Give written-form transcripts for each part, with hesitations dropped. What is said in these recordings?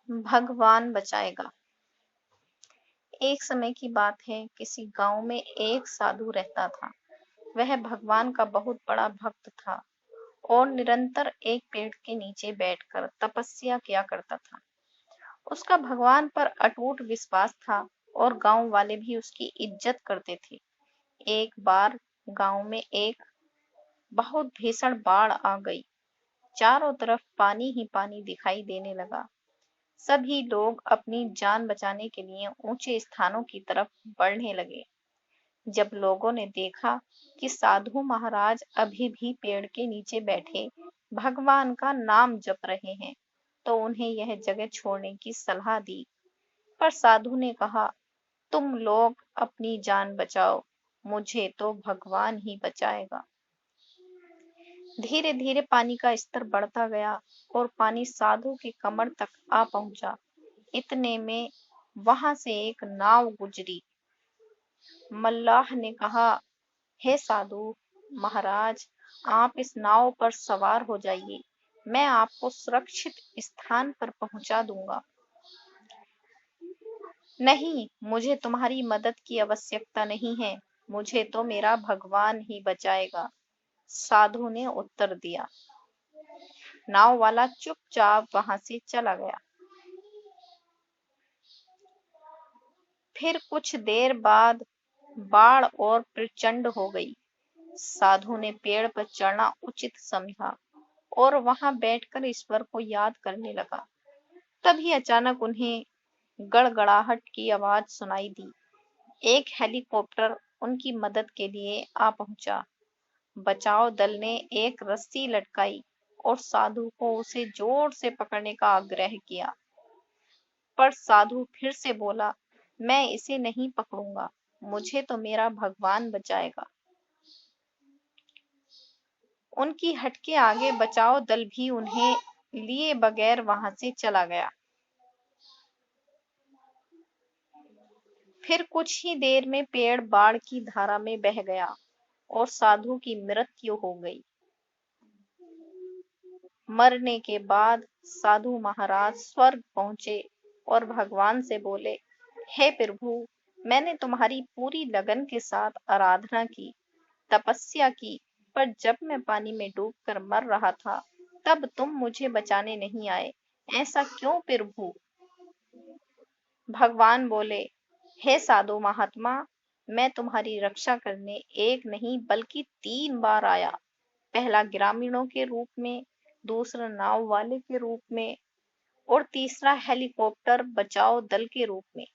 भगवान बचाएगा। एक समय की बात है, किसी गांव में एक साधु रहता था। वह भगवान का बहुत बड़ा भक्त था और निरंतर एक पेड़ के नीचे बैठकर तपस्या किया करता था। उसका भगवान पर अटूट विश्वास था और गांव वाले भी उसकी इज्जत करते थे। एक बार गांव में एक बहुत भीषण बाढ़ आ गई। चारों तरफ पानी ही पानी दिखाई देने लगा। सभी लोग अपनी जान बचाने के लिए ऊंचे स्थानों की तरफ बढ़ने लगे। जब लोगों ने देखा कि साधु महाराज अभी भी पेड़ के नीचे बैठे भगवान का नाम जप रहे हैं, तो उन्हें यह जगह छोड़ने की सलाह दी। पर साधु ने कहा, तुम लोग अपनी जान बचाओ, मुझे तो भगवान ही बचाएगा। धीरे धीरे पानी का स्तर बढ़ता गया और पानी साधु की कमर तक आ पहुंचा। इतने में वहां से एक नाव गुजरी। मल्लाह ने कहा, हे साधु महाराज, आप इस नाव पर सवार हो जाइए, मैं आपको सुरक्षित स्थान पर पहुंचा दूंगा। नहीं, मुझे तुम्हारी मदद की आवश्यकता नहीं है, मुझे तो मेरा भगवान ही बचाएगा, साधु ने उत्तर दिया। नाव वाला चुपचाप वहां से चला गया। फिर कुछ देर बाद बाढ़ और प्रचंड हो गई। साधु ने पेड़ पर चढ़ना उचित समझा और वहां बैठकर ईश्वर को याद करने लगा। तभी अचानक उन्हें गड़गड़ाहट की आवाज सुनाई दी। एक हेलीकॉप्टर उनकी मदद के लिए आ पहुंचा। बचाव दल ने एक रस्सी लटकाई और साधु को उसे जोर से पकड़ने का आग्रह किया। पर साधु फिर से बोला, मैं इसे नहीं पकड़ूंगा, मुझे तो मेरा भगवान बचाएगा। उनकी हट के आगे बचाव दल भी उन्हें लिए बगैर वहां से चला गया। फिर कुछ ही देर में पेड़ बाढ़ की धारा में बह गया और साधु की मृत्यु हो गई। मरने के बाद साधु महाराज स्वर्ग पहुंचे और भगवान से बोले, हे प्रभु, मैंने तुम्हारी पूरी लगन के साथ आराधना की, तपस्या की, पर जब मैं पानी में डूबकर मर रहा था, तब तुम मुझे बचाने नहीं आए। ऐसा क्यों प्रभु? भगवान बोले, हे साधु महात्मा, मैं तुम्हारी रक्षा करने एक नहीं बल्कि 3 बार आया। पहला ग्रामीणों के रूप में, दूसरा नाव वाले के रूप में और तीसरा हेलीकॉप्टर बचाव दल के रूप में।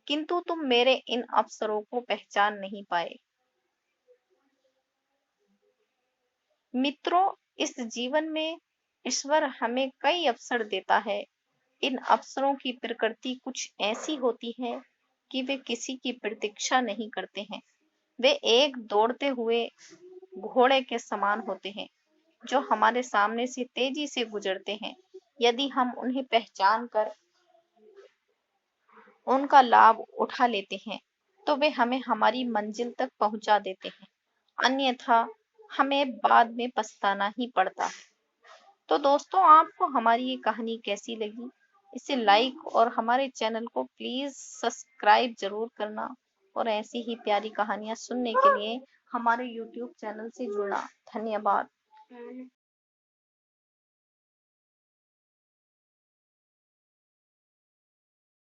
किंतु तुम मेरे इन अवसरों को पहचान नहीं पाए। मित्रों, इस जीवन में ईश्वर हमें कई अवसर देता है। इन अवसरों की प्रकृति कुछ ऐसी होती है कि वे किसी की प्रतीक्षा नहीं करते हैं। वे एक दौड़ते हुए घोड़े के समान होते हैं, जो हमारे सामने से तेजी से गुजरते हैं। यदि हम उन्हें पहचान कर उनका लाभ उठा लेते हैं, तो वे हमें हमारी मंजिल तक पहुंचा देते हैं। अन्यथा हमें बाद में पछताना ही पड़ता है। तो दोस्तों, आपको हमारी ये कहानी कैसी लगी? इसे लाइक और हमारे चैनल को प्लीज सब्सक्राइब जरूर करना और ऐसी ही प्यारी कहानियां सुनने के लिए हमारे YouTube चैनल से जुड़ना। धन्यवाद।